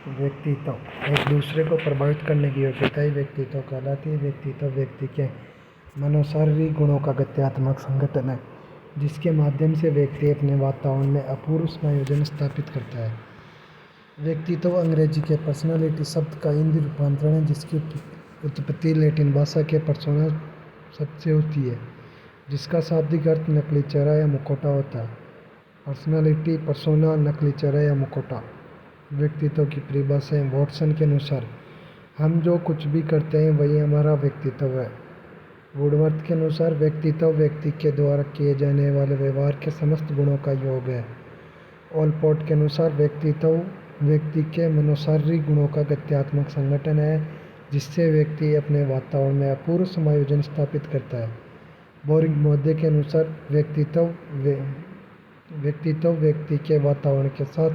व्यक्तित्व एक दूसरे को प्रभावित करने की योग्यता ही व्यक्तित्व कहलाती है। व्यक्तित्व व्यक्ति के मनोशारीरिक गुणों का गत्यात्मक संगठन है, जिसके माध्यम से व्यक्ति अपने वातावरण में अपूर्व समायोजन स्थापित करता है। व्यक्तित्व अंग्रेजी के पर्सनालिटी शब्द का हिंदी रूपांतरण है, जिसकी उत्पत्ति लैटिन भाषा के पर्सोना शब्द से होती है, जिसका शाब्दिक अर्थ नकली चेहरा या मुखौटा होता है। पर्सनालिटी, पर्सोना, नकली चेहरा या मुखौटा। व्यक्तित्व की परिभाषा वॉटसन के अनुसार हम जो कुछ भी करते हैं वही हमारा व्यक्तित्व है। वुडवर्थ के अनुसार व्यक्तित्व व्यक्ति के द्वारा किए जाने वाले व्यवहार के समस्त गुणों का योग है। ओलपोर्ट के अनुसार व्यक्तित्व व्यक्ति के मनोशारीरिक गुणों का गत्यात्मक संगठन है, जिससे व्यक्ति अपने वातावरण में अपूर्व समायोजन स्थापित करता है। बोरिंग मोदे के अनुसार व्यक्तित्व व्यक्ति के वातावरण के साथ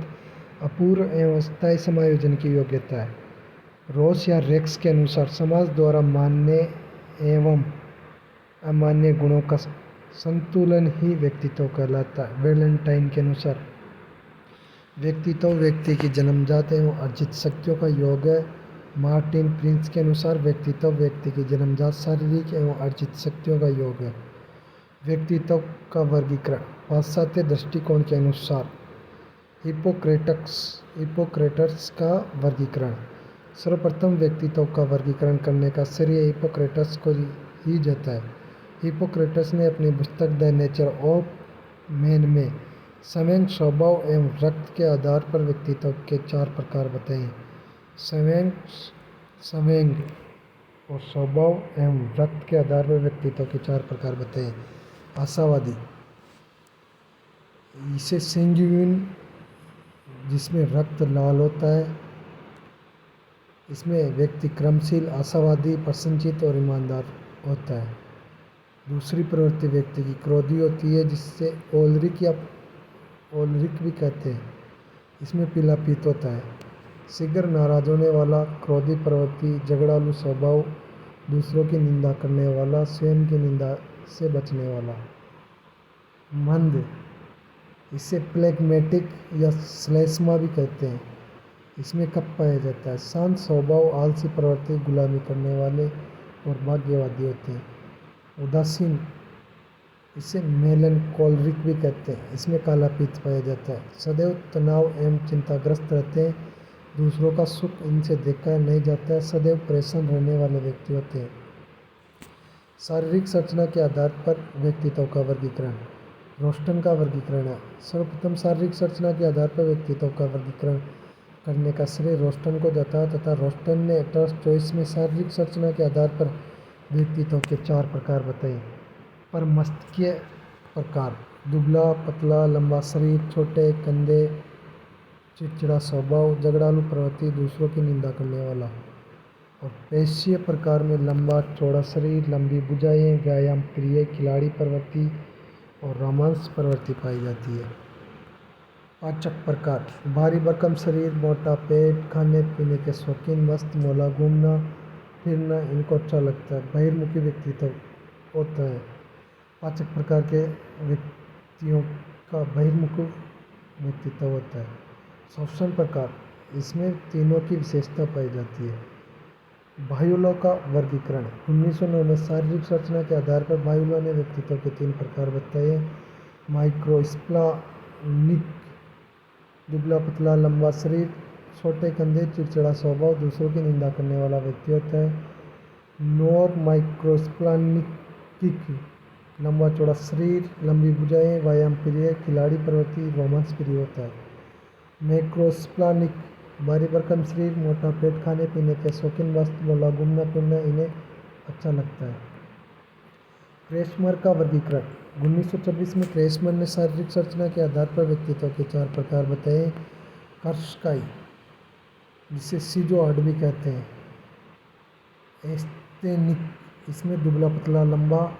अपूर्व एवं स्थायी समायोजन की योग्यता है। रोस या रेक्स के अनुसार समाज द्वारा मान्य एवं अमान्य गुणों का संतुलन ही व्यक्तित्व कहलाता है। वैलेंटाइन के अनुसार व्यक्तित्व व्यक्ति की जन्मजात एवं अर्जित शक्तियों का योग है। मार्टिन प्रिंस के अनुसार व्यक्तित्व व्यक्ति की जन्मजात शारीरिक एवं अर्जित शक्तियों का योग है। व्यक्तित्व का वर्गीकरण पाश्चात्य दृष्टिकोण के अनुसार हिप्पोक्रेटस का वर्गीकरण। सर्वप्रथम व्यक्तित्व का वर्गीकरण करने का श्रेय हिप्पोक्रेटस को ही जाता है। हिप्पोक्रेटस ने अपनी पुस्तक द नेचर ऑफ मैन में संवेग, स्वभाव एवं रक्त के आधार पर व्यक्तित्व के 4 प्रकार बताए। संवेग और स्वभाव एवं रक्त के आधार पर व्यक्तित्व के 4 प्रकार बताए। आशावादी, इसे सैंग्यूइन, जिसमें रक्त लाल होता है। इसमें व्यक्ति क्रमशील, आशावादी, प्रसन्नचित्त और ईमानदार होता है। दूसरी प्रवृत्ति व्यक्ति की क्रोधी होती है, जिससे ओलरिक भी कहते हैं। इसमें पीला पीत होता है। शीघ्र नाराज होने वाला, क्रोधी प्रवृत्ति, झगड़ालू स्वभाव, दूसरों की निंदा करने वाला, स्वयं की निंदा से बचने वाला। मंद, इसे प्लेग्मेटिक या श्लेष्मा भी कहते हैं। इसमें कप पाया जाता है। शांत स्वभाव, आलसी प्रवृत्ति, गुलामी करने वाले और भाग्यवादी होते हैं। उदासीन, इसे मेलनकोलिक भी कहते हैं। इसमें काला पीत पाया जाता है। सदैव तनाव एवं चिंताग्रस्त रहते हैं। दूसरों का सुख इनसे देखा नहीं जाता है। सदैव परेशान रहने वाले व्यक्ति होते हैं। शारीरिक संरचना के आधार पर व्यक्तित्व का वर्गीकरण रोस्टन का वर्गीकरण है। सर्वप्रथम शारीरिक संरचना के आधार पर व्यक्तित्व का वर्गीकरण करने का श्रेय रोस्टन को जाता है तथा रोस्टन ने टर्स में शारीरिक संरचना के आधार पर व्यक्तित्व के 4 प्रकार बताए। परमस्तकीय प्रकार: दुबला पतला, लंबा शरीर, छोटे कंधे, चिड़चिड़ा स्वभाव, झगड़ालू प्रवृत्ति, दूसरों की निंदा करने वाला। और पेशीय प्रकार में लंबा चौड़ा शरीर, लंबी भुजाएं, व्यायाम प्रिय, खिलाड़ी प्रवृत्ति और रोमांस प्रवृत्ति पाई जाती है। पाचक प्रकार: भारी भरकम शरीर, मोटा पेट, खाने पीने के शौकीन, मस्त मौला, घूमना फिरना इनको अच्छा लगता है। बहिर्मुखी व्यक्तित्व होता है। पाचक प्रकार के व्यक्तियों का बहिर्मुख व्यक्तित्व होता है। श्वसन प्रकार: इसमें तीनों की विशेषता पाई जाती है। भायुलों का वर्गीकरण 1909 में शारीरिक संरचना के आधार पर भायुलों ने व्यक्तित्व के 3 प्रकार बताए। माइक्रोस्प्लानिक, दुबला पतला, लंबा शरीर, छोटे कंधे, चिड़चिड़ा स्वभाव, दूसरों की निंदा करने वाला व्यक्ति होता है। नॉर माइक्रोस्प्लानिक, लंबा चौड़ा शरीर, लंबी भुजाएं, व्यायाम प्रिय, खिलाड़ी प्रवृत्ति, रोमांस प्रिय होता है। मैक्रोस्प्लानिक, भारी भरकम शरीर, मोटा पेट, खाने पीने के शौकीन, मस्त मौला, घूमना फिरना इन्हें अच्छा लगता है। क्रेसमर का वर्गीकरण 1926 में क्रेसमर ने शारीरिक संरचना के आधार पर व्यक्तित्व के 4 प्रकार बताए। कर्स्काई, जिसे सिजोआर्ड भी कहते हैं। एस्थेनिक, इसमें दुबला पतला, लंबा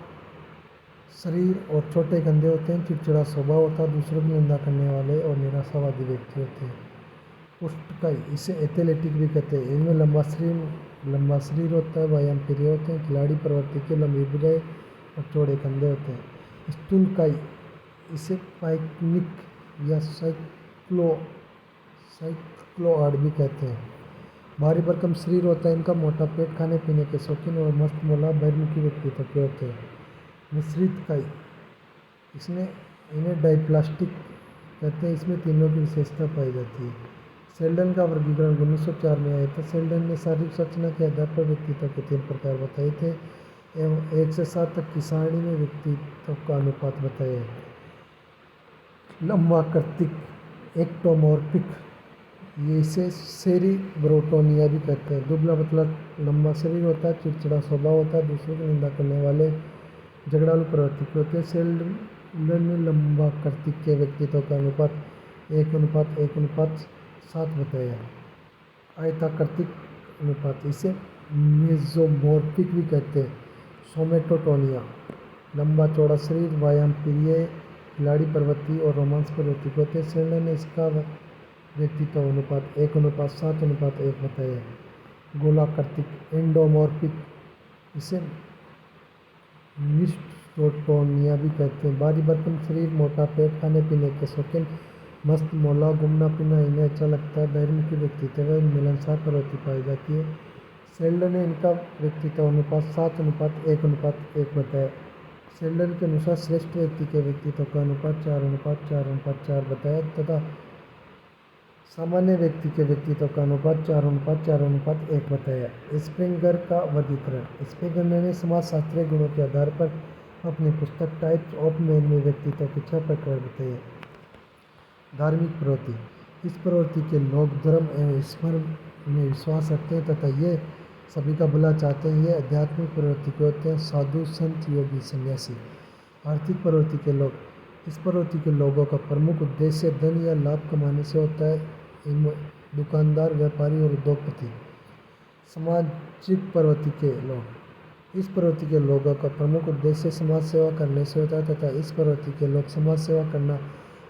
शरीर और छोटे कंधे होते हैं। चिड़चिड़ा स्वभाव होता है। दूसरों की निंदा करने वाले और निराशावादी व्यक्ति होते हैं। पुष्टकाई, इसे एथलेटिक भी कहते हैं। इनमें लंबा शरीर होता है। व्यायाम प्रिय होते हैं। खिलाड़ी प्रवृत्ति के, लंबी भुजाएं और चौड़े कंधे होते हैं। स्थूलकाई, इसे पाइकनिक या साइक्लोआड भी कहते हैं। भारी भरकम शरीर होता है इनका, मोटा पेट, खाने पीने के शौकीन और मस्त मोला बहिर्मुखी व्यक्तित्व के होते हैं। मिश्रित काई, इसमें इन्हें डाइप्लास्टिक कहते हैं। इसमें तीनों की विशेषता पाई जाती है। सेल्डन का वर्गीकरण 1904 में आया था। सेल्डन ने शारीरिक संरचना के आधार पर व्यक्तित्व के 3 प्रकार बताए थे एवं 1 से 7 तक की सारणी में व्यक्तित्व का अनुपात बताया है। लंबा कर्तिक, एक्टोमॉर्फिक, ये इसे सेरिब्रोटोनिया भी कहते हैं। दुबला पतला लंबा शरीर होता है, चिड़चिड़ा स्वभाव होता है, दूसरों की निंदा करने वाले, झगड़ालू प्रवृत्ति के होते हैं। सेल्डन ने लंबा कर्तिक के व्यक्तित्व का अनुपात 1:1:7 बताया। आयताकृतिक अनुपात, इसे मेसोमॉर्फिक भी कहते हैं। सोमेटोटोनिया, लंबा चौड़ा शरीर, व्यायाम प्रिय, खिलाड़ी प्रवृत्ति और रोमांस प्रवृत्ति के होते हैं। सेल्डन ने इसका व्यक्तित्व अनुपात 1:7:1 बताया। गोलाकृतिक, एंडोमॉर्फिक, इसे मिस्टोटोनिया भी कहते हैं। भारी भरकम शरीर, मोटा पेट, खाने पीने के शौकीन, मस्त मौला, घूमना फिरना इन्हें अच्छा लगता है, बहिर्मुखी व्यक्तित्व है, मिलनसार प्रवृत्ति पाई जाती है। सेल्डन ने इनका व्यक्तित्व अनुपात 7:1:1 बताया। सेल्डन के अनुसार श्रेष्ठ व्यक्ति के व्यक्तित्व का अनुपात 4:4:4 बताया तथा सामान्य व्यक्ति के व्यक्तित्व का अनुपात 4:4:1 बताया। स्प्रिंगर का वर्गीकरण, स्प्रिंगर ने समाजशास्त्रीय गुणों के आधार पर अपनी पुस्तक टाइप्स ऑफ मैन में व्यक्तित्व के 6 प्रकार बताए। धार्मिक प्रवृत्ति, इस प्रवृत्ति के लोग धर्म एवं ईश्वर में विश्वास रखते हैं तथा ये सभी का भला चाहते हैं। ये आध्यात्मिक प्रवृत्ति के होते हैं, साधु, संत, योगी, सन्यासी। आर्थिक प्रवृत्ति के लोग, इस प्रवृत्ति के लोगों का प्रमुख उद्देश्य धन या लाभ कमाने से होता है, दुकानदार, व्यापारी और उद्योगपति। सामाजिक प्रवृत्ति के लोग, इस प्रवृत्ति के लोगों का प्रमुख उद्देश्य समाज सेवा करने से होता है तथा इस प्रवृत्ति के लोग समाज सेवा करना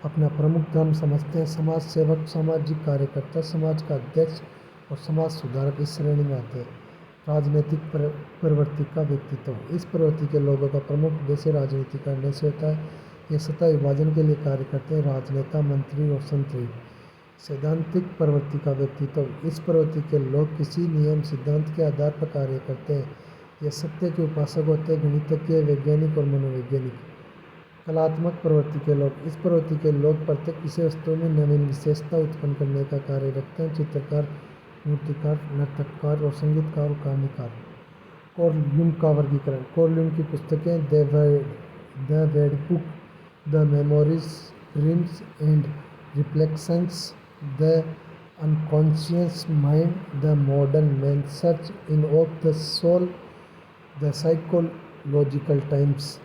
अपना प्रमुख धर्म समझते हैं। समाज सेवक, सामाजिक कार्यकर्ता, समाज का अध्यक्ष और समाज सुधारक इस श्रेणी में आते हैं। राजनीतिक प्रवृत्ति का व्यक्तित्व, इस प्रवृत्ति के लोगों का प्रमुख उद्देश्य राजनीति करने से होता है। ये सत्ता विभाजन के लिए कार्य करते हैं, राजनेता, मंत्री और संतरी। सैद्धांतिक प्रवृत्ति का व्यक्तित्व, इस प्रवृत्ति के लोग किसी नियम सिद्धांत के आधार पर कार्य करते हैं। ये सत्य के उपासक होते हैं, गणितज्ञ, वैज्ञानिक और मनोवैज्ञानिक। कलात्मक प्रवृत्ति के लोग, इस प्रवृत्ति के लोग प्रत्येक विषय वस्तु में नवीन विशेषता उत्पन्न करने का कार्य रखते हैं, चित्रकार, मूर्तिकार, नर्तककार और संगीतकार और कहानीकार। कार्ल यूंग का वर्गीकरण, कार्ल यूंग की पुस्तकें the red book, the memories, dreams and reflections, the unconscious mind, the modern man, search in of the soul, the psychological times.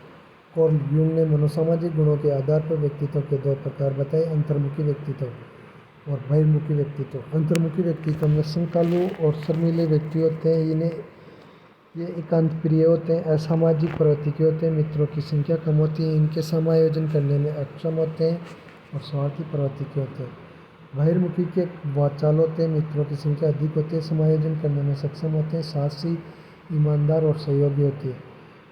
Carl Jung ने मनोसामाजिक गुणों के आधार पर व्यक्तित्व के 2 प्रकार बताए, अंतर्मुखी व्यक्तित्व और बहिर्मुखी व्यक्तित्व। अंतर्मुखी व्यक्तित्व में संकालु और शर्मीले व्यक्ति होते हैं, इन्हें ये एकांत प्रिय होते हैं, असामाजिक प्रवृत्ति के होते हैं, मित्रों की संख्या कम होती है, इनके समायोजन करने में अक्षम होते हैं और स्वार्थी प्रवृत्ति के होते हैं। बहिर्मुखी के वाचाल होते हैं, मित्रों की संख्या अधिक होती है, समायोजन करने में सक्षम होते हैं, साहसी, ईमानदार और सहयोगी होते हैं।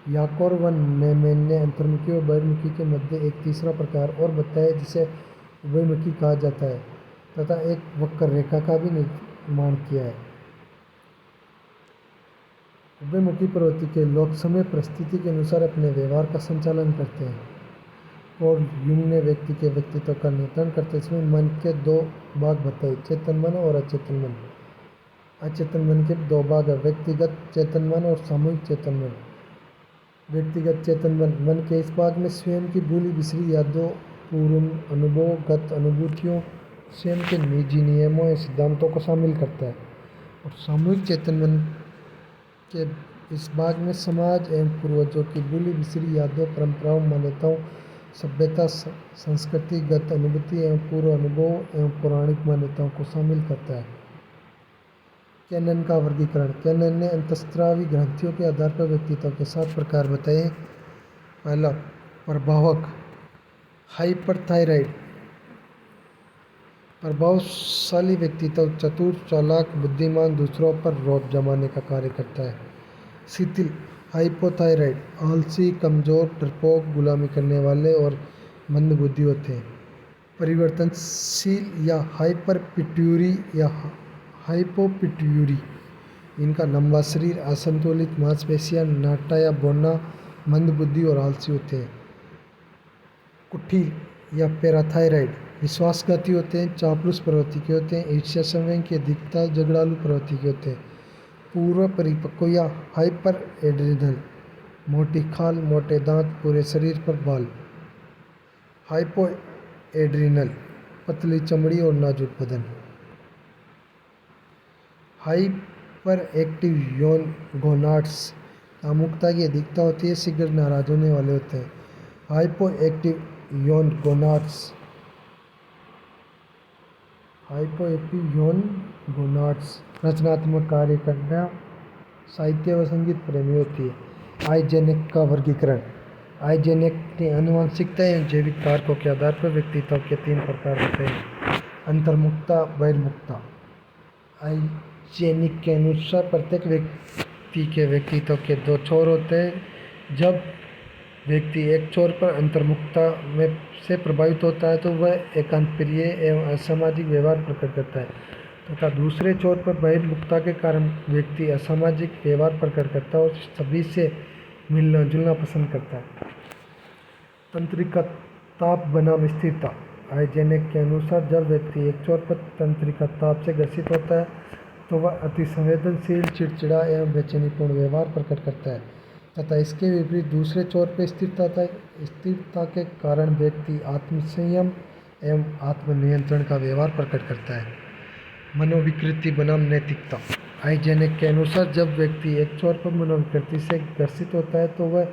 याकोर व नेमेन ने अंतर्मुखी और बहिर्मुखी के मध्य एक तीसरा प्रकार और बताया जिसे उभयमुखी कहा जाता है तथा एक वक्र रेखा का भी निर्माण किया है। उभयमुखी प्रवृत्ति के लोग समय परिस्थिति के अनुसार अपने व्यवहार का संचालन करते हैं। कार्ल यूंग ने व्यक्ति के व्यक्तित्व का निर्धारण करते समय मन के 2 भाग बताए, चेतन मन और अचेतन मन। अचेतन मन के 2 भाग है, व्यक्तिगत चेतन मन और सामूहिक चेतन मन। व्यक्तिगत चेतन मन, मन के इस भाग में स्वयं की भूली बिसरी यादों, पूर्व अनुभवगत अनुभूतियों, स्वयं के निजी नियमों या सिद्धांतों को शामिल करता है। और सामूहिक चेतन मन के इस भाग में समाज एवं पूर्वजों की भूली बिसरी यादों, परंपराओं, मान्यताओं, सभ्यता, संस्कृतिगत अनुभूति एवं पूर्व अनुभव एवं पौराणिक मान्यताओं को शामिल करता है। कैनन का वर्गीकरण, कैनन ने अंतःस्रावी ग्रंथियों के आधार पर व्यक्तित्व के 7 प्रकार बताए। पहला, प्रभावक, हाइपरथायराइड, प्रभावशाली व्यक्तित्व, चतुर, चालाक, बुद्धिमान, दूसरों पर रौब जमाने का कार्य करता है। शिथिल, हाइपोथायराइड, आलसी, कमजोर, डरपोक, गुलामी करने वाले और मंदबुद्धि होते हैं। परिवर्तनशील या हाइपर पिट्यूरी या हाइपोपिट्यूरी। इनका लंबा शरीर, असंतुलित मांसपेशियां, नाटा या बौना, मंदबुद्धि और आलसी होते हैं। कुटिल या पैराथायराइड विश्वासघाती होते हैं, चापलूस प्रवृत्ति के होते हैं, ईर्ष्या संवेग की अधिकता, झगड़ालू प्रवृत्ति के होते हैं। पूर्व परिपक्व या हाइपर एड्रिनल, मोटी खाल, मोटे दांत, पूरे शरीर पर बाल। हाइपो एड्रिनल, पतली चमड़ी और नाजुक बदन। हाइपर एक्टिव यौन गोनाड्स, कामुकता की अधिकता होती है, शीघ्र नाराज होने वाले होते हैं। हाइपो एक्टिव यौन गोनाड्स, रचनात्मक कार्य करना, साहित्य व संगीत प्रेमी होती है। आइजेनेक का वर्गीकरण। आइजेनेक ने आनुवंशिकता एवं जैविक कारकों के आधार पर व्यक्तित्व के 3 प्रकार बताए हैं। अंतर्मुखता, बहिर्मुखता। आइजेनिक के अनुसार प्रत्येक व्यक्ति के व्यक्तित्व के 2 छोर होते हैं। जब व्यक्ति एक छोर पर अंतर्मुखता में से प्रभावित होता है तो वह एकांत प्रिय एवं असामाजिक व्यवहार प्रकट करता है, तथा दूसरे छोर पर बहिर्मुखता के कारण व्यक्ति असामाजिक व्यवहार प्रकट करता है और सभी से मिलना जुलना पसंद करता है। तंत्रिका ताप बनाम स्थिरता। आइजेनेक के अनुसार जब व्यक्ति एक छोर पर तंत्रिका ताप से ग्रसित होता है तो वह अति संवेदनशील, चिड़चिड़ा एवं बेचैनीपूर्ण व्यवहार प्रकट करता है, तथा इसके विपरीत दूसरे छोर पर स्थिरता के कारण व्यक्ति आत्मसंयम एवं आत्मनियंत्रण का व्यवहार प्रकट करता है। मनोविकृति बनाम नैतिकता। आइजेनेक के अनुसार जब व्यक्ति एक छोर पर मनोविकृति से ग्रसित होता है तो वह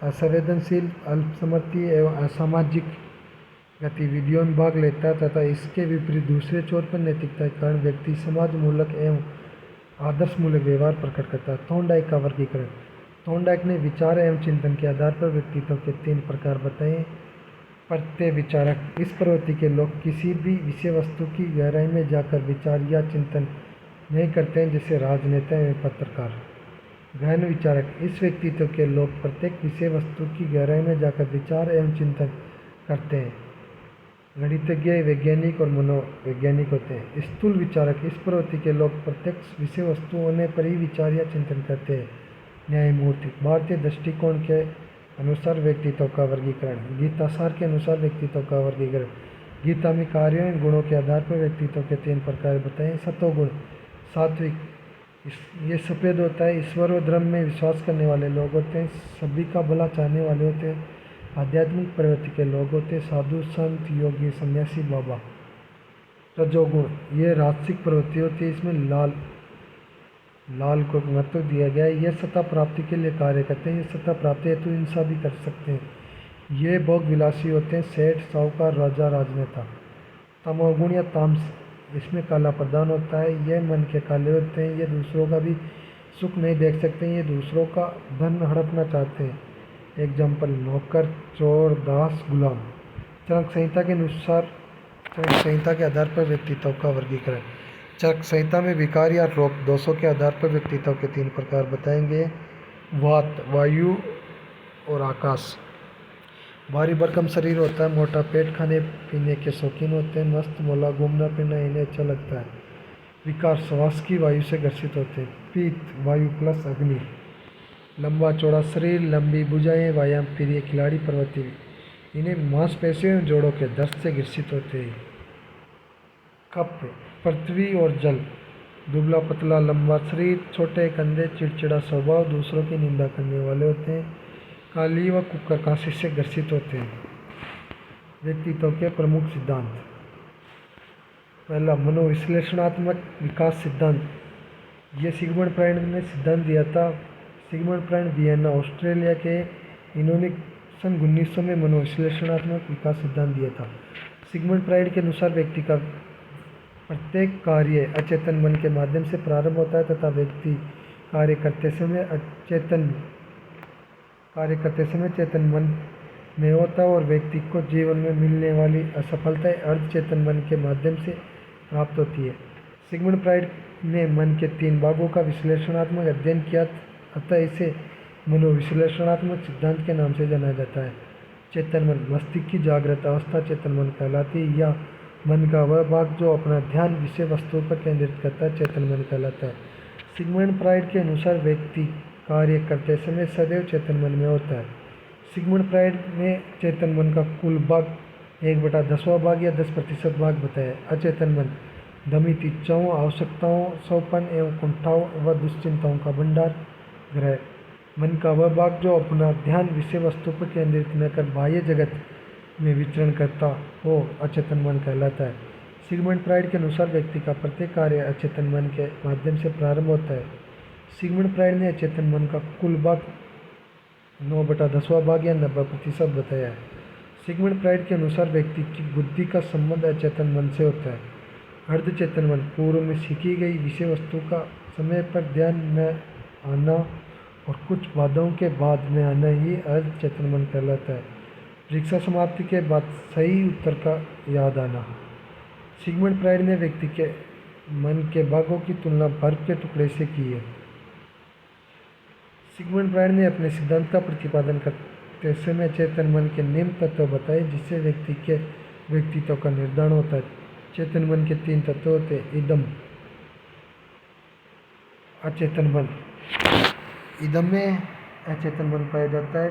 असंवेदनशील, अल्पसमर्थी एवं असामाजिक गतिविधियों में भाग लेता है, तथा इसके विपरीत दूसरे छोर पर नैतिकता के कारण व्यक्ति समाज मूलक एवं आदर्श मूलक व्यवहार प्रकट करता है। थॉर्नडाइक का वर्गीकरण। थॉर्नडाइक ने विचार एवं चिंतन के आधार पर व्यक्तित्व के 3 प्रकार बताए। प्रत्यय विचारक, इस प्रवृत्ति के लोग किसी भी विषय वस्तु की गहराई में जाकर विचार या चिंतन नहीं करते हैं, जैसे राजनेता एवं पत्रकार। गहन विचारक, इस व्यक्तित्व के लोग प्रत्येक विषय वस्तु की गहराई में जाकर विचार एवं चिंतन करते हैं। गणितज्ञ, वैज्ञानिक और मनोवैज्ञानिक होते हैं। स्थूल विचारक, इस प्रवृत्ति के लोग प्रत्यक्ष विषय वस्तु होने पर ही विचार या चिंतन करते हैं। न्यायमूर्ति, भारतीय दृष्टिकोण के अनुसार व्यक्तित्व का वर्गीकरण। गीतासार के अनुसार व्यक्तित्व का वर्गीकरण। गीता में कार्यों एवं गुणों के आधार पर व्यक्तित्व के 3 प्रकार बताए। सतोगुण, सात्विक, ये सफेद होता है, ईश्वर व धर्म में विश्वास करने वाले लोग होते हैं, सभी का भला चाहने वाले होते हैं, आध्यात्मिक प्रवृत्ति के लोग होते हैं, साधु, संत, योगी, सन्यासी, बाबा। रजोगुण, ये राजसिक प्रवृत्ति होती है, इसमें लाल को महत्व दिया गया है। ये सत्ता प्राप्ति के लिए कार्य करते हैं, ये सत्ता प्राप्ति हेतु हिंसा भी कर सकते हैं। ये भोग विलासी होते हैं, सेठ, साहूकार, राजा, राजनेता। तमोगुण या तामस, इसमें काला प्रधान होता है, ये मन के काले होते हैं, ये दूसरों का भी सुख नहीं देख सकते हैं, ये दूसरों का धन हड़पना चाहते हैं। एग्जाम्पल, नौकर, चोर, दास, गुलाम। चरक संहिता के अनुसार, चरक संहिता के आधार पर व्यक्तित्व का वर्गीकरण। चरक संहिता में विकार या रोग दोषों के आधार पर व्यक्तित्व के 3 प्रकार बताएंगे। वात, वायु और आकाश। भारी भरकम शरीर होता है, मोटा पेट, खाने पीने के शौकीन होते हैं, मस्त मौला, घूमना फिरना इन्हें अच्छा लगता है। विकार श्वास की वायु से ग्रसित होते हैं। पीत, वायु प्लस अग्नि। लंबा चौड़ा शरीर, लंबी भुजाएं, व्यायाम प्रिय खिलाड़ी प्रवृत्ति, इन्हें मांसपेशियों एवं जोड़ों के दर्द से ग्रसित होते हैं। कफ, पृथ्वी और जल। दुबला पतला लंबा शरीर, छोटे कंधे, चिड़चिड़ा स्वभाव, दूसरों की निंदा करने वाले होते हैं, काली व कुकर काशी से ग्रसित होते हैं। व्यक्तित्व के प्रमुख सिद्धांत। पहला, मनोविश्लेषणात्मक विकास सिद्धांत। ये सिगमंड फ्राइड ने सिद्धांत दिया था। सिगमंड फ्राइड वियना, ऑस्ट्रेलिया के, इन्होंने सन 1900 में मनोविश्लेषणात्मक विकास सिद्धांत दिया था। सिगमंड फ्राइड के अनुसार व्यक्ति का प्रत्येक कार्य अचेतन मन के माध्यम से प्रारंभ होता है, तथा व्यक्ति कार्य करते समय चेतन मन में होता है, और व्यक्ति को जीवन में मिलने वाली असफलताएं अर्धचेतन मन के माध्यम से प्राप्त होती है। सिगमंड फ्राइड ने मन के 3 भागों का विश्लेषणात्मक अध्ययन किया, अतः इसे मनोविश्लेषणात्मक सिद्धांत के नाम से जाना जाता है। चेतन मन, मस्तिष्क की जागृत अवस्था चेतन मन कहलाती है, या मन का वह भाग जो अपना ध्यान विषय वस्तु पर केंद्रित करता है चेतन मन कहलाता है। सिगमंड फ्राइड के अनुसार व्यक्ति कार्य करते समय सदैव चेतन मन में होता है। सिगमंड फ्राइड ने चेतन मन का कुल भाग 1/10वां भाग या 10% भाग बताया। अचेतन मन दमित इच्छाओं, आवश्यकताओं, सौपन एवं कुंठाओं व दुश्चिंताओं का भंडार ग्रह। मन का वह भाग जो अपना ध्यान विषय वस्तु पर केंद्रित न कर बाह्य जगत में विचरण करता हो अचेतन मन कहलाता है। सिगमंड फ्राइड के अनुसार व्यक्ति का प्रत्येक कार्य अचेतन मन के माध्यम से प्रारंभ होता है। सिगमंड फ्राइड ने अचेतन मन का कुल भाग 9/10वां भाग या 90% बताया है। सिगमंड फ्राइड के अनुसार व्यक्ति की बुद्धि का संबंध अचेतन मन से होता है। अर्धचेतन मन पूर्व में सीखी गई विषय वस्तु का समय पर ध्यान में आना और कुछ बाधाओं के बाद में आना ही अर्धचेतन मन कहलाता है। परीक्षा समाप्ति के बाद सही उत्तर का याद आना। सिगमंड फ्राइड ने व्यक्ति के मन के भागों की तुलना बर्फ के टुकड़े से की है। सिगमंड फ्राइड ने अपने सिद्धांत का प्रतिपादन करते समय चेतन मन के निम्न तत्व बताए जिससे व्यक्ति के व्यक्तित्व का निर्धारण होता है। चेतन मन के 3 तत्व होते हैं, इदम, अचेतन मन। इदम में अचेतन मन पाया जाता है।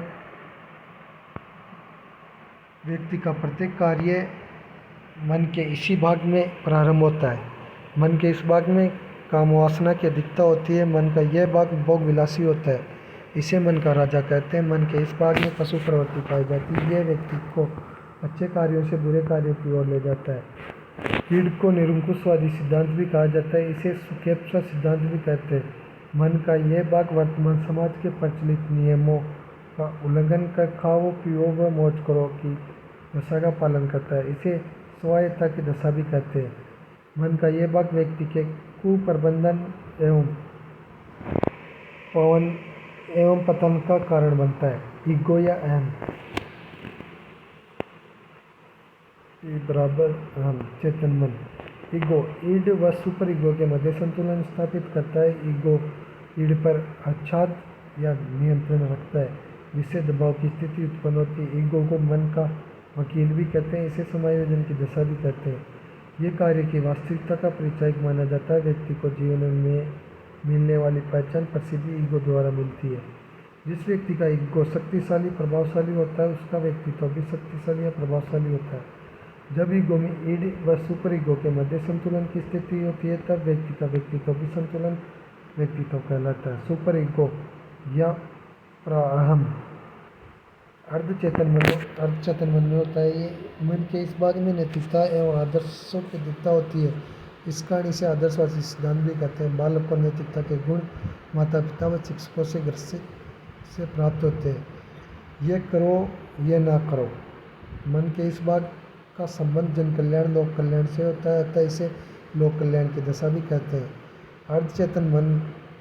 व्यक्ति का प्रत्येक कार्य मन के इसी भाग में प्रारंभ होता है। मन के इस भाग में काम वासना की अधिकता होती है। मन का यह भाग भोग विलासी होता है, इसे मन का राजा कहते हैं। मन के इस भाग में पशु प्रवृत्ति पाई जाती है, यह व्यक्ति को अच्छे कार्यों से बुरे कार्यों की ओर ले जाता है। कीड़ को निरंकुशवादी सिद्धांत भी कहा जाता है, इसे सुखेप्सा सिद्धांत भी कहते हैं। मन का यह भाग वर्तमान समाज के प्रचलित नियमों का उल्लंघन कर खाओ पियो व मौज करो की दशा का पालन करता है, इसे स्वायत्तता की दशा भी कहते हैं। मन का यह भाग व्यक्ति के कुप्रबंधन एवं पतन का कारण बनता है। ईगो या अहम, अहम चेतन मन। ईगो ईड व सुपर ईगो के मध्य संतुलन स्थापित करता है। ईगो ईड पर आच्छाद या नियंत्रण रखता है, जिससे दबाव की स्थिति उत्पन्न होती है। ईगो को मन का वकील भी कहते हैं, इसे समायोजन की दशा भी कहते हैं। ये कार्य की वास्तविकता का परिचायक माना जाता है। व्यक्ति को जीवन में मिलने वाली पहचान प्रसिद्धि ईगो द्वारा मिलती है। जिस व्यक्ति का ईगो शक्तिशाली प्रभावशाली होता है उसका व्यक्तित्व भी शक्तिशाली या प्रभावशाली होता है। जब ईगो में ईड व सुपर ईगो के मध्य संतुलन की स्थिति होती है तब व्यक्ति का व्यक्तित्व भी संतुलन व्यक्तित्व कहलाता है। सुपर ईगो या प्राअहम अर्धचेतन मन में होता है। ये मन के इस भाग में नैतिकता एवं आदर्शों की अधिकता होती है। इस कारण इसे आदर्शवादी सिद्धांत भी कहते हैं। बालक को नैतिकता के गुण माता पिता व शिक्षकों से ग्रसित से प्राप्त होते हैं। ये करो ये ना करो। मन के इस भाग का संबंध जन कल्याण लोक कल्याण से होता है, अतः इसे लोक कल्याण की दशा भी कहते हैं। अर्धचेतन मन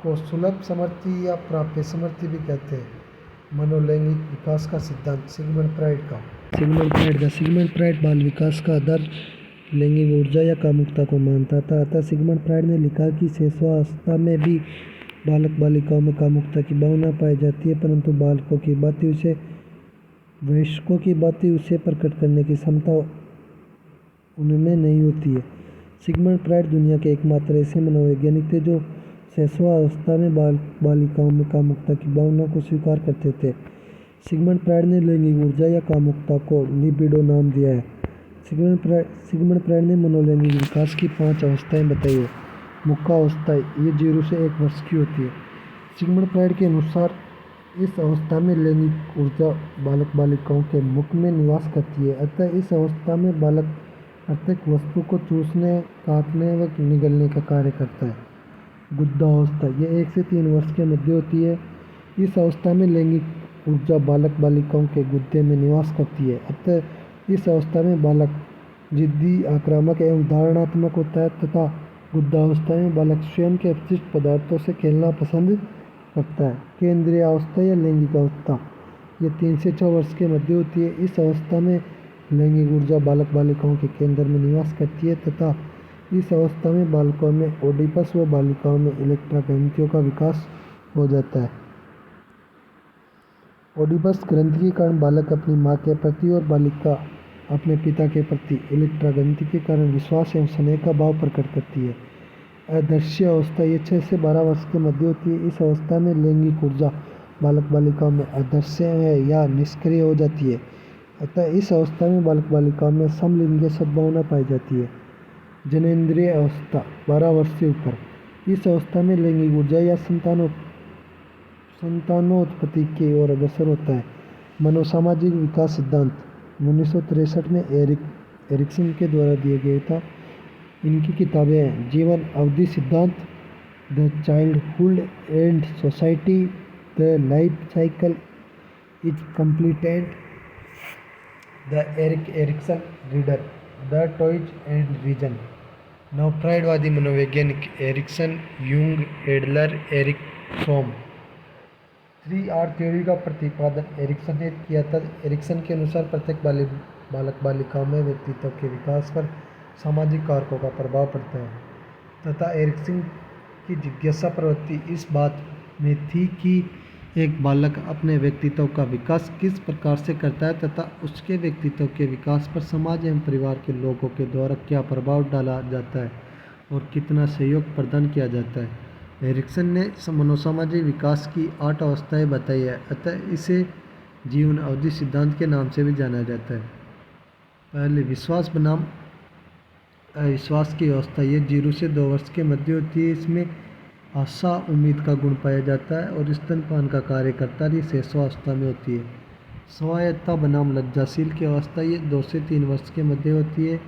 को सुलभ समर्थी या प्राप्य समर्थी भी कहते हैं। मनोलैंगिक विकास का सिद्धांत सिगमंड फ्राइड बाल विकास का आधार लैंगिक ऊर्जा या कामुकता को मानता था। अतः सिगमंड फ्राइड ने लिखा कि शैशवावस्था में भी बालक बालिकाओं में कामुकता की भावना पाई जाती है, परंतु बालकों की बातें उसे वयस्कों की बातें उसे प्रकट करने की क्षमता उनमें नहीं होती है। सिगमंड फ्राइड दुनिया के एकमात्र ऐसे मनोवैज्ञानिक थे जो शैशवावस्था में बालिकाओं में कामुकता की भावना को स्वीकार करते थे। सिगमंड फ्राइड ने लैंगिक ऊर्जा या कामुकता को लिबिडो नाम दिया है। सिगमंड फ्राइड ने मनोलैंगिक विकास की 5 अवस्थाएं बताई है। मुख्यावस्था ये 0 से 1 वर्ष की होती है। सिगमंड फ्राइड के अनुसार इस अवस्था में लैंगिक ऊर्जा बालक बालिकाओं के मुख में निवास करती है, अतः इस अवस्था में बालक प्रत्येक वस्तु को चूसने, काटने व निगलने का कार्य करता है। गुद्धावस्था ये 1 से 3 वर्ष के मध्य होती है। इस अवस्था में लैंगिक ऊर्जा बालक बालिकाओं के गुद्दे में निवास करती है, अतः इस अवस्था में बालक जिद्दी, आक्रामक एवं धारणात्मक होता है तथा गुद्धावस्था में बालक स्वयं के अपशिष्ट पदार्थों से खेलना पसंद करता है। केंद्रीय अवस्था या लैंगिक अवस्था ये 3 से 6 वर्ष के मध्य होती है। इस अवस्था में लैंगिक ऊर्जा बालक बालिकाओं के केंद्र में निवास करती है तथा इस अवस्था में बालकों में ओडिपस व बालिकाओं में इलेक्ट्रा ग्रंथियों का विकास हो जाता है। ओडिपस ग्रंथि के कारण बालक अपनी माँ के प्रति और बालिका अपने पिता के प्रति इलेक्ट्रा ग्रंथि के कारण विश्वास एवं स्नेह का भाव प्रकट करती है। अदृश्य अवस्था ये 6 से 12 वर्ष के मध्य होती है। इस अवस्था में लैंगिक ऊर्जा बालक बालिकाओं में अदृश्य है या निष्क्रिय हो जाती है। अतः इस अवस्था में बालक बालिकाओं में समलिंगीय सद्भावना पाई जाती है। जनेंद्रिय अवस्था 12 वर्ष से ऊपर। इस अवस्था में लैंगिक ऊर्जा या संतानोत्पत्ति की ओर अग्रसर होता है। मनोसामाजिक विकास सिद्धांत 1963 में एरिक्सन के द्वारा दिया गया था। इनकी किताबें हैं जीवन अवधि सिद्धांत, the childhood and society, the life cycle is completed, the Erikson reader, the toys and reason. नवफ्रायडवादी मनोवैज्ञानिक Erikson, Jung, Adler, Erich Fromm. 3R theory का प्रतिपादन एरिक्सन ने किया था। एरिक्सन के अनुसार प्रत्येक बालक बालिकाओं में व्यक्तित्व के विकास पर सामाजिक कारकों का प्रभाव पड़ता है तथा एरिक्सन की जिज्ञासा प्रवृत्ति इस बात में थी कि एक बालक अपने व्यक्तित्व का विकास किस प्रकार से करता है तथा उसके व्यक्तित्व के विकास पर समाज एवं परिवार के लोगों के द्वारा क्या प्रभाव डाला जाता है और कितना सहयोग प्रदान किया जाता है। एरिक्सन ने मनोसामाजिक विकास की 8 अवस्थाएं बताई है, अतः इसे जीवन अवधि सिद्धांत के नाम से भी जाना जाता है। पहले विश्वास बनाम अविश्वास की अवस्था ये 0 से 2 वर्ष के मध्य होती है। इसमें आशा उम्मीद का गुण पाया जाता है और स्तनपान का कार्य करता है। शेषावस्था में होती है। स्वायत्तता बनाम लज्जाशील की अवस्था ये 2 से 3 वर्ष के मध्य होती है।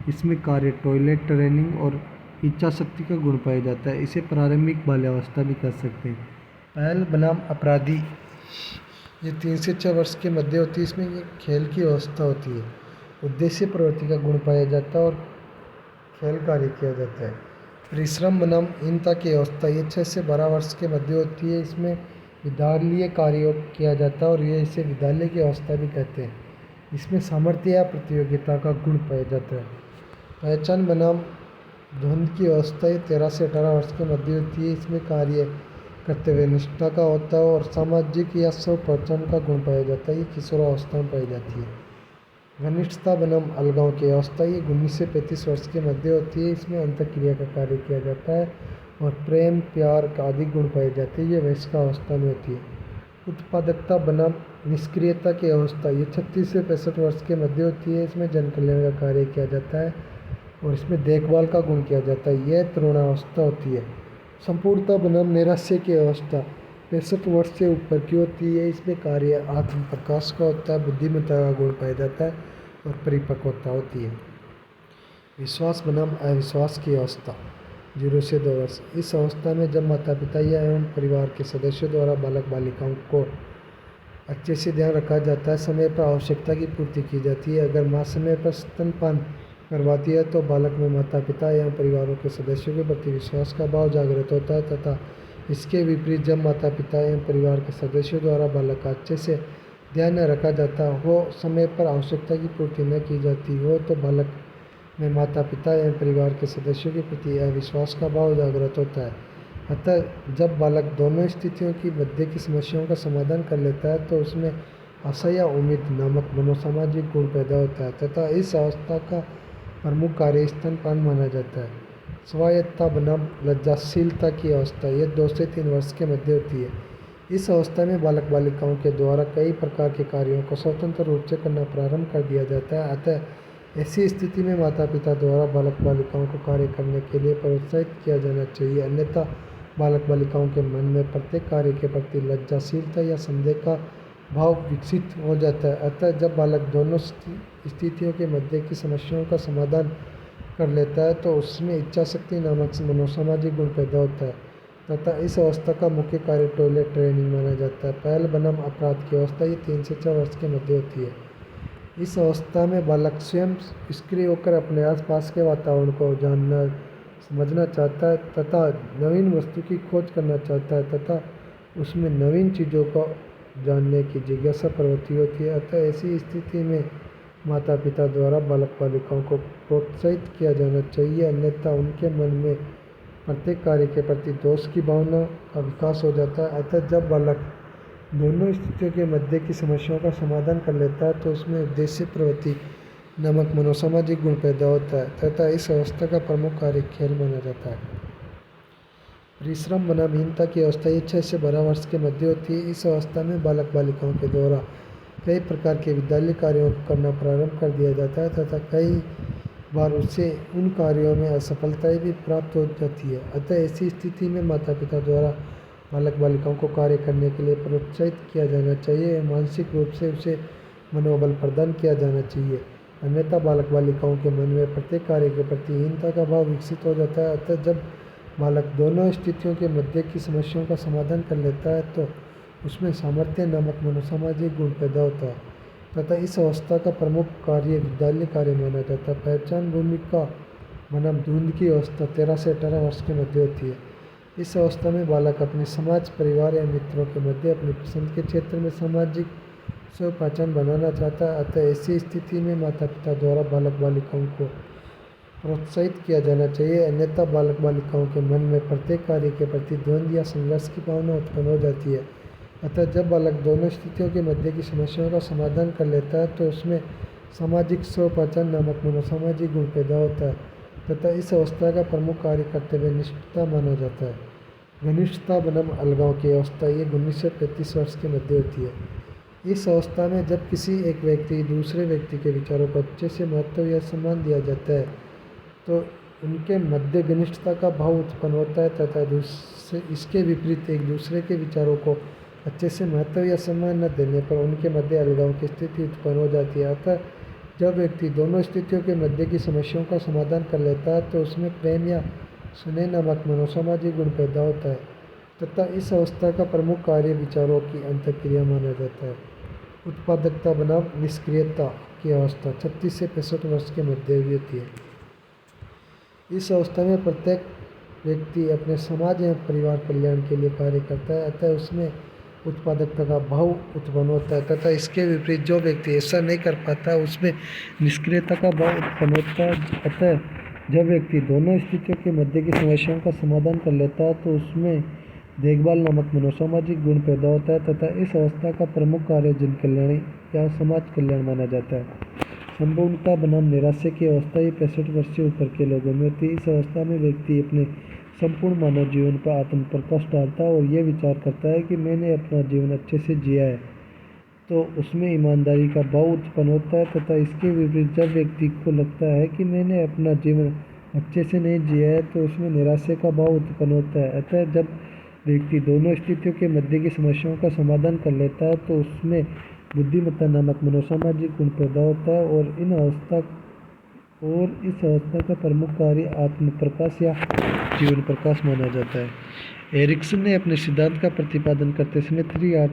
इसमें कार्य टॉयलेट ट्रेनिंग और इच्छा शक्ति का गुण पाया जाता है। इसे प्रारंभिक बाल्यावस्था भी कर सकते हैं। पहल बनाम अपराधी ये 3 से 6 वर्ष के मध्य होती है। इसमें ये खेल की अवस्था होती है। उद्देश्य प्रवृत्ति का गुण पाया जाता है और खेल कार्य किया जाता है। परिश्रम बनाम हीनता की अवस्था ये 6 से 12 वर्ष के मध्य होती है। इसमें विद्यालय कार्य किया जाता है और ये इसे विद्यालय की अवस्था भी कहते हैं। इसमें सामर्थ्य या प्रतियोगिता का गुण पाया जाता है। पहचान बनाम द्वंद्व की अवस्था 13 से 18 वर्ष के मध्य होती है। इसमें कार्य करते हुए निष्ठा का होता है और सामाजिक या स्व पहचान का गुण पाया जाता है। ये किशोरावस्था में पाई जाती है। घनिष्ठता बनाम अलगाव की अवस्था ये 19 से 35 वर्ष के मध्य होती है। इसमें अंतःक्रिया का कार्य किया जाता है और प्रेम प्यार का आदि गुण पाए जाते हैं। ये वयस्क अवस्था में होती है। उत्पादकता बनाम निष्क्रियता की अवस्था ये 36 से 65 वर्ष के मध्य होती है। इसमें जन कल्याण का कार्य किया जाता है और इसमें देखभाल का गुण किया जाता है। यह तरुणावस्था होती है। संपूर्णता बनाम नैराश्य की अवस्था 65 वर्ष से ऊपर की होती है। इसमें कार्य आत्म प्रकाश का होता है, बुद्धिमत्ता का गुण पाया जाता है और परिपक्वता होती है। विश्वास बनाम अविश्वास की अवस्था 0 से 2 वर्ष। इस अवस्था में जब माता पिता या एवं परिवार के सदस्यों द्वारा बालक बालिकाओं को अच्छे से ध्यान रखा जाता है, समय पर आवश्यकता की पूर्ति की जाती है। अगर माँ समय पर स्तनपान करवाती है तो बालक में माता पिता एवं परिवारों के सदस्यों के प्रति विश्वास का भाव जागृत होता है तथा इसके विपरीत जब माता पिता एवं परिवार के सदस्यों द्वारा बालक का अच्छे से ध्यान न रखा जाता हो, समय पर आवश्यकता की पूर्ति न की जाती हो तो बालक में माता पिता एवं परिवार के सदस्यों के प्रति अविश्वास का भाव जागृत होता है। अतः जब बालक दोनों स्थितियों की मध्य की समस्याओं का समाधान कर लेता है तो उसमें आशा या उम्मीद नामक मनोसामाजिक गुण पैदा होता है तथा इस अवस्था का प्रमुख कार्य स्तनपान माना जाता है। स्वायत्तता बनाम लज्जाशीलता की अवस्था यह 2 से 3 वर्ष के मध्य होती है। इस अवस्था में बालक बालिकाओं के द्वारा कई प्रकार के कार्यों को स्वतंत्र रूप से करना प्रारंभ कर दिया जाता है। अतः ऐसी स्थिति में माता पिता द्वारा बालक बालिकाओं को कार्य करने के लिए प्रोत्साहित किया जाना चाहिए, अन्यथा बालक बालिकाओं के मन में प्रत्येक कार्य के प्रति लज्जाशीलता या संदेह का भाव विकसित हो जाता है। अतः जब बालक दोनों स्थितियों के मध्य की समस्याओं का समाधान कर लेता है तो उसमें इच्छा शक्ति नामक मनोसामाजिक गुण पैदा होता है तथा इस अवस्था का मुख्य कार्य टॉयलेट ट्रेनिंग माना जाता है। पहल बनाम अपराध की अवस्था ये 3 से 6 वर्ष के मध्य होती है। इस अवस्था में बालक स्वयं सक्रिय होकर अपने आसपास के वातावरण को जानना समझना चाहता है तथा नवीन वस्तु की खोज करना चाहता है तथा उसमें नवीन चीज़ों को जानने की जिज्ञासा प्रवृत्ति होती है। अतः ऐसी स्थिति में माता पिता द्वारा बालक बालिकाओं को प्रोत्साहित किया जाना चाहिए, अन्यथा उनके मन में प्रत्येक कार्य के प्रति दोष की भावना का विकास हो जाता है। अतः जब बालक दोनों स्थितियों के मध्य की समस्याओं का समाधान कर लेता है तो उसमें उद्देश्य प्रवृत्ति नामक मनोसामाजिक गुण पैदा होता है तथा इस अवस्था का प्रमुख कार्य खेल माना जाता है। परिश्रम बनाम हीनता की अवस्था 6 से 12 वर्ष के मध्य होती है। इस अवस्था में बालक बालिकाओं के द्वारा कई प्रकार के विद्यालय कार्यों को करना प्रारंभ कर दिया जाता है तथा कई बार उसे उन कार्यों में असफलताएं भी प्राप्त हो जाती है। अतः ऐसी स्थिति में माता पिता द्वारा बालक बालिकाओं को कार्य करने के लिए प्रोत्साहित किया जाना चाहिए। मानसिक रूप से उसे मनोबल प्रदान किया जाना चाहिए, अन्यथा बालक बालिकाओं के मन में प्रत्येक कार्य के प्रति हीनता का भाव विकसित हो जाता है। अतः जब बालक दोनों स्थितियों के मध्य की समस्याओं का समाधान कर लेता है तो उसमें सामर्थ्य नामक मनोसामाजिक गुण पैदा होता है तथा इस अवस्था का प्रमुख कार्य विद्यालय कार्य माना जाता है। पहचान भूमिका बनाम धुंध की अवस्था 13 से 18 वर्ष के मध्य होती है। इस अवस्था में बालक अपने समाज, परिवार या मित्रों के मध्य अपनी पसंद के क्षेत्र में सामाजिक स्व पहचान बनाना चाहता है। अतः ऐसी स्थिति में माता पिता द्वारा बालक बालिकाओं को प्रोत्साहित किया जाना चाहिए, अन्यथा बालक बालिकाओं के मन में प्रत्येक कार्य के प्रति द्वंद्व या संघर्ष की भावना उत्पन्न हो जाती है। अतः जब बालक दोनों स्थितियों के मध्य की समस्याओं का समाधान कर लेता है तो उसमें सामाजिक स्व पहचान नामक मनोसामाजिक गुण पैदा होता है तथा इस अवस्था का प्रमुख कार्य कर्तव्य निष्ठता माना जाता है। घनिष्ठता बनाम अलगाव की अवस्था ये 19 से 35 वर्ष के मध्य होती है। इस अवस्था में जब किसी एक व्यक्ति दूसरे व्यक्ति के विचारों को अच्छे से महत्व या सम्मान दिया जाता है तो उनके मध्य घनिष्ठता का भाव उत्पन्न होता है तथा इसके विपरीत एक दूसरे के विचारों को अच्छे से महत्व या सम्मान न देने पर उनके मध्य अलगाव की स्थिति उत्पन्न हो जाती है। अतः जब व्यक्ति दोनों स्थितियों के मध्य की समस्याओं का समाधान कर लेता है तो उसमें प्रेम या स्नेह नामक मनोसामाजिक गुण पैदा होता है तथा इस अवस्था का प्रमुख कार्य विचारों की अंतःक्रिया माना जाता है। उत्पादकता बनाम निष्क्रियता की अवस्था 36 से 65 वर्ष के मध्य होती है। इस अवस्था में प्रत्येक व्यक्ति अपने समाज एवं परिवार कल्याण के लिए कार्य करता है, अतः उसमें उत्पादकता का भाव उत्पन्न होता है तथा इसके विपरीत जो व्यक्ति ऐसा नहीं कर पाता उसमें निष्क्रियता का भाव उत्पन्न होता है। अतः जब व्यक्ति दोनों स्थितियों के मध्य की समस्याओं का समाधान कर लेता है तो उसमें देखभाल नामक मनोसामाजिक गुण पैदा होता है तथा इस अवस्था का प्रमुख कार्य जन कल्याण या समाज कल्याण माना जाता है। संपूर्णता बनाम निराशा की अवस्था ये 65 वर्ष से ऊपर के लोगों में होती है। इस अवस्था में व्यक्ति अपने संपूर्ण मानव जीवन पर आत्म प्रकाश डालता है और यह विचार करता है कि मैंने अपना जीवन अच्छे से जिया है, तो उसमें ईमानदारी का भाव उत्पन्न होता है तथा इसके विपरीत जब व्यक्ति को लगता है कि मैंने अपना जीवन अच्छे से नहीं जिया है तो उसमें निराशा का भाव उत्पन्न होता है। अतः जब व्यक्ति दोनों स्थितियों के मध्य की समस्याओं का समाधान कर लेता है तो उसमें बुद्धिमत्ता नामक मनोसामाजिक गुण पैदा होता है और इस अवस्था का प्रमुख कार्य आत्म प्रकाश या जीवन प्रकाश माना जाता है। एरिक्सन ने अपने सिद्धांत का प्रतिपादन करते समय 3R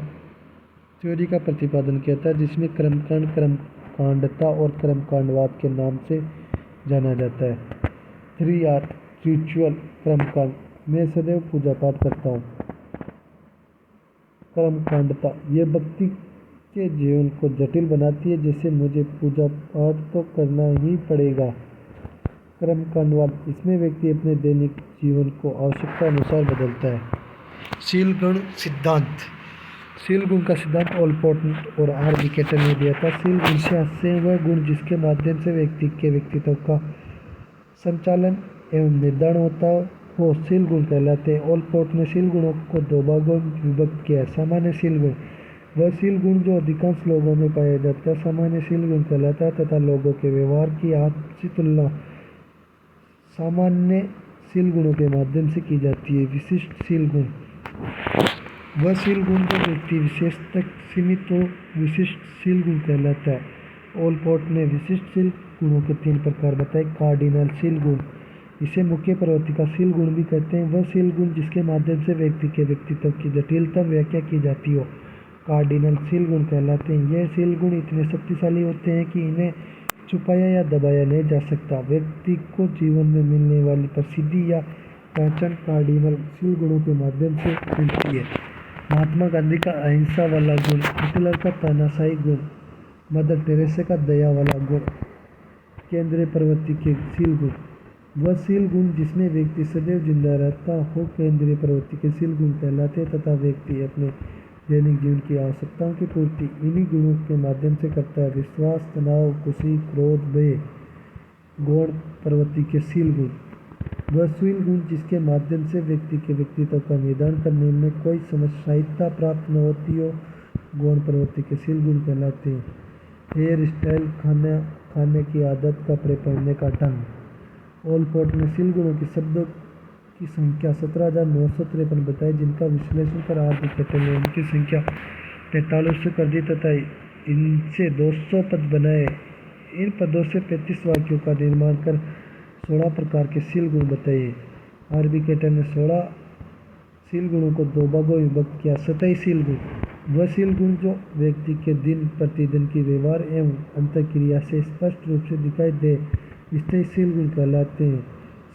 थ्योरी का प्रतिपादन किया था, जिसमें कर्मकांड, कर्मकांडता और कर्मकांडवाद के नाम से जाना जाता है। 3R रिचुअल कर्मकांड, मैं सदैव पूजा पाठ करता हूँ। कर्मकांडता, यह व्यक्ति के जीवन को जटिल बनाती है, जैसे मुझे पूजा पाठ तो करना ही पड़ेगा। कर्मकांडवाद, इसमें व्यक्ति अपने दैनिक जीवन को आवश्यकता अनुसार बदलता है। शील गुण सिद्धांत, शील गुण का सिद्धांत ऑलपोर्ट और आर विकेटर ने दिया था। शील गुण से आशय वह गुण जिसके माध्यम से व्यक्ति के व्यक्तित्व का संचालन एवं निर्धारण होता हो शील गुण कहलाते हैं। ऑलपोर्ट ने शील गुणों को 2 भागों में विभक्त किया है। सामान्य शील गुण, वह शील गुण जो अधिकांश लोगों में पाया जाता है, सामान्य शील गुण कहलाता है तथा लोगों के व्यवहार की आपसी तुलना सामान्य शील गुणों के माध्यम से की जाती है। विशिष्ट शील गुण, वह शील गुण जो व्यक्ति विशेष तक सीमित हो विशिष्ट शील गुण कहलाता है। ऑलपोर्ट ने विशिष्ट शील गुणों के 3 प्रकार बताए। कार्डिनल शील गुण, इसे मुख्य प्रवृत्ति का शील गुण भी कहते हैं। वह शील गुण जिसके माध्यम से व्यक्ति के व्यक्तित्व की जटिलतम व्याख्या की जाती हो कार्डिनल शील गुण कहलाते हैं। यह शील गुण इतने शक्तिशाली होते हैं कि इन्हें छुपाया या दबाया नहीं जा सकता। व्यक्ति को जीवन में मिलने वाली प्रसिद्धि या पहचान कार्डिनल शील गुणों के माध्यम से मिलती है। महात्मा गांधी का अहिंसा वाला गुण, हिटलर का तानाशाही गुण, मदर टेरेसा का दया वाला गुण, केंद्रीय प्रवृत्ति के शील गुण, वह शील गुण जिसमें व्यक्ति सदैव जिंदा रहता हो केंद्रीय प्रवृत्ति के शील गुण कहलाते तथा व्यक्ति अपने दैनिक जीवन की आवश्यकताओं की पूर्ति इन्हीं गुणों के माध्यम से करता है। विश्वास, तनाव, खुशी, क्रोध, भय गौण प्रवृत्ति के शील गुण। वह शील गुण जिसके माध्यम से व्यक्ति के व्यक्तित्व का निर्धारण करने में कोई समस्यायिता प्राप्त न होती हो, गौण प्रवृत्ति के शील गुण कहलाते हैं। हेयर स्टाइल, खाने की आदत, कपड़े पहनने का ढंग। ओलपोर्ट ने शील गुणों के शब्दों की संख्या 17,953 बताई, जिनका विश्लेषण कर आर.बी. कैटल ने उनकी संख्या 45 कर दी तथा इनसे 200 पद बनाए। इन पदों से 35 वाक्यों का निर्माण कर 16 प्रकार के शील गुण बताइए। आर.बी. कैटल ने 16 शील गुणों को 2 भागों में विभक्त किया। सतही शील गुण वह शील गुण जो व्यक्ति के दिन प्रतिदिन की व्यवहार एवं अंतःक्रिया से स्पष्ट रूप से दिखाई दे, स्थायी शील गुण कहलाते हैं।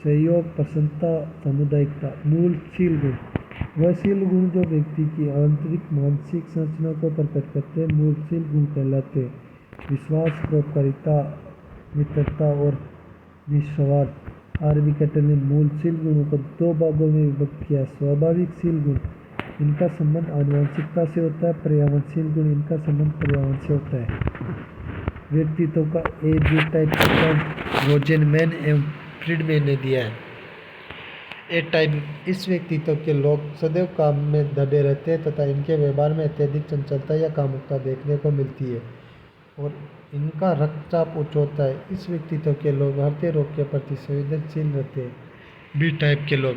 सहयोग, प्रसन्नता, सामुदायिकता। मूल शील गुण वह शील गुण जो व्यक्ति की आंतरिक मानसिक संरचना को प्रकट करते हैं, मूल शील गुण कहलाते हैं। विश्वास, परोपकारिता, मित्रता और निस्वार्थ। आर.बी. कैटल ने मूल शील गुणों को 2 भागों में विभक्त किया। स्वाभाविक शील गुण इनका संबंध आनुवंशिकता से होता है। पर्यावरणशील गुण इनका संबंध पर्यावरण से होता है। व्यक्तित्व का ए-बी टाइप सिद्धांत रोज़ेनमैन एवं फ्रीडमैन ने दिया है। ए टाइप इस व्यक्तित्व के लोग सदैव काम में दबे रहते हैं तथा इनके व्यवहार में अत्यधिक चंचलता या कामुकता देखने को मिलती है और इनका रक्तचाप उच्च होता है। इस व्यक्तित्व के लोग हृदय रोग के प्रति संवेदनशील रहते हैं। बी टाइप के लोग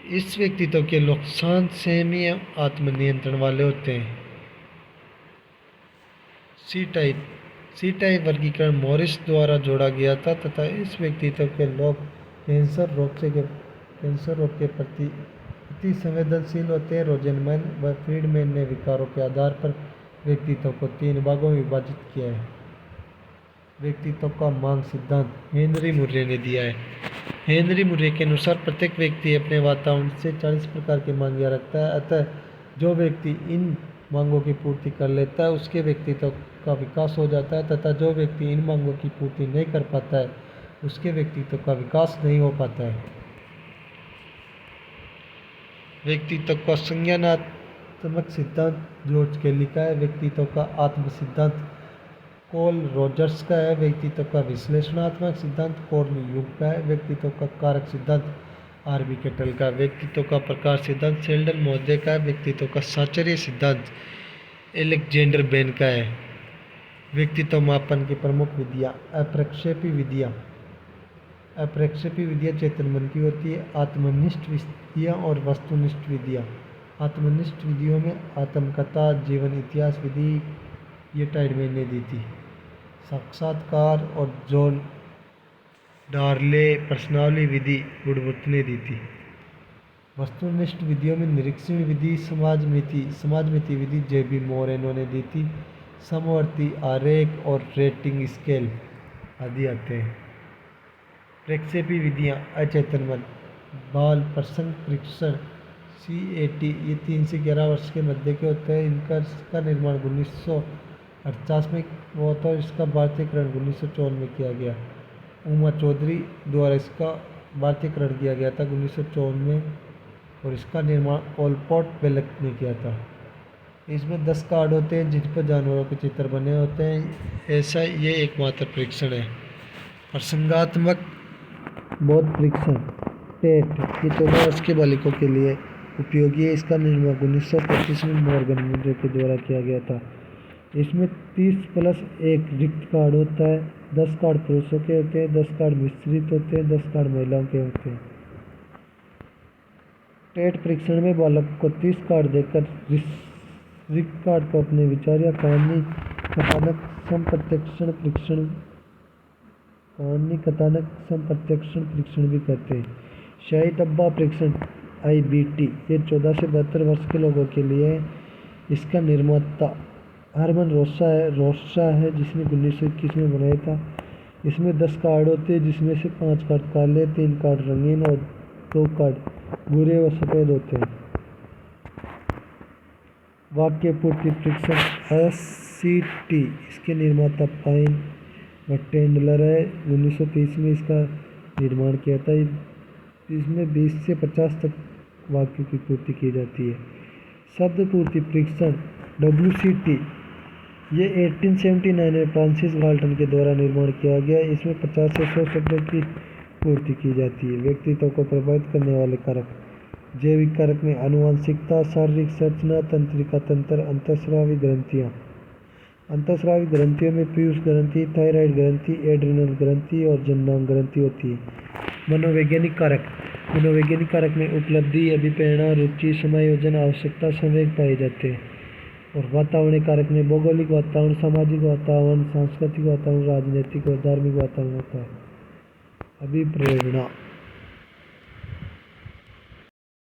इस व्यक्तित्व के लोग शांत, संयमी एवं आत्मनियंत्रण वाले होते हैं। सी टाइप वर्गीकरण मॉरिस द्वारा जोड़ा गया था तथा इस व्यक्तित्व के लोग कैंसर रोग के प्रति अति संवेदनशील होते हैं। रोज़ेनमैन व फ्रीडमैन ने विकारों के आधार पर व्यक्तित्व को 3 भागों में विभाजित किया है। व्यक्तित्व का मांग सिद्धांत हेनरी मुर्रे ने दिया है। हेनरी मुर्रे के अनुसार प्रत्येक व्यक्ति अपने वातावरण से 40 प्रकार की मांगें रखता है, अतः जो व्यक्ति इन मांगों की पूर्ति कर लेता है उसके व्यक्तित्व का विकास हो जाता है तथा जो व्यक्ति इन मांगों की पूर्ति नहीं कर पाता है उसके व्यक्तित्व का विकास नहीं हो पाता है। व्यक्तित्व का संज्ञानात्मक सिद्धांत जॉर्ज केली का है। व्यक्तित्व का आत्म सिद्धांत कॉल रोजर्स का है। व्यक्तित्व का विश्लेषणात्मक सिद्धांत कॉर्ल युंग का है। व्यक्तित्व का कारक सिद्धांत आर.बी. कैटल का। व्यक्तित्व का प्रकार सिद्धांत शेल्डन महोदय का है। व्यक्तित्व का साचर्य सिद्धांत एलेक्जेंडर बेन का है। व्यक्तित्व मापन की प्रमुख विधियाँ अप्रक्षेपी विधियाँ चेतन मन की होती है। आत्मनिष्ठ विधियाँ और वस्तुनिष्ठ विधियाँ। आत्मनिष्ठ विधियों में आत्मकथा, जीवन इतिहास विधि ये टाइडमैन ने दी थी। साक्षात्कार और जॉन डार्ले पर्सनालिटी विधि वुडवर्थ ने दी थी। वस्तुनिष्ठ विधियों में निरीक्षण विधि, समाजमिति विधि जे.बी. मोरेनो ने दी थी। समवर्ती आरेख और रेटिंग स्केल आदि आते हैं। प्रक्षेपी विधियाँ अचेतन मन, बाल प्रसंग परीक्षण CAT ये 3 से 11 वर्ष के मध्य के होते हैं। इसका निर्माण 1948 में हुआ था और इसका भारतीयकरण 1954 में किया गया। उमा चौधरी द्वारा इसका भारतीयकरण किया गया था 1954 में और इसका निर्माण ओलपोर्ट बेलेक ने किया था। इसमें 10 कार्ड होते हैं जिन पर जानवरों के चित्र बने होते हैं। ऐसा ये एकमात्र परीक्षण है। प्रसंगात्मक बोध परीक्षण टेट ये 14 वर्ष के बालिकों के लिए उपयोगी है। इसका निर्माण 1925 में मॉर्गन मुर्रे के द्वारा किया गया था। इसमें 30+1 रिक्त कार्ड होता है। 10 कार्ड पुरुषों के होते हैं, 10 कार्ड मिश्रित होते हैं, 10 कार्ड महिलाओं के होते हैं। टेट परीक्षण में बालक को 30 कार्ड देकर रिक्त कार्ड को अपने विचार या कहानी कथानक संप्रत्यक्षण परीक्षण भी करते हैं। शाही डब्बा परीक्षण IBT ये 14 से 72 वर्ष के लोगों के लिए है। इसका निर्माता हरमन रोसा है जिसने 1921 में बनाया था। इसमें 10 कार्ड होते हैं जिसमें से 5 कार्ड काले, 3 कार्ड रंगीन और 2 कार्ड भूरे व सफ़ेद होते हैं। वाक्य पूर्ति परीक्षण SCT इसके निर्माता पाइन व टेंडलर है। 1930 में इसका निर्माण किया था। इसमें 20 से 50 तक वाक्यों की पूर्ति की जाती है। शब्द पूर्ति परीक्षण WCT ये 1879 में फ्रांसिस गाल्टन के द्वारा निर्माण किया गया। इसमें 50 से 100 शब्दों की पूर्ति की जाती है। व्यक्तित्व को प्रभावित करने वाले कारक। जैविक कारक में आनुवंशिकता, शारीरिक संरचना, तंत्रिका तंत्र, अंतःस्रावी ग्रंथियाँ। अंतःस्रावी ग्रंथियों में पीयूष ग्रंथि, थायराइड ग्रंथि, एड्रिनल ग्रंथि और जननांग ग्रंथि होती है। मनोवैज्ञानिक कारक। मनोवैज्ञानिक कारक में उपलब्धि, अभिप्रेरणा, रुचि, समायोजन, आवश्यकता, संवेग पाए जाते हैं। और वातावरणीय कारक में भौगोलिक वातावरण, सामाजिक वातावरण, सांस्कृतिक वातावरण, राजनीतिक और धार्मिक वातावरण होता है। अभिप्रेरणा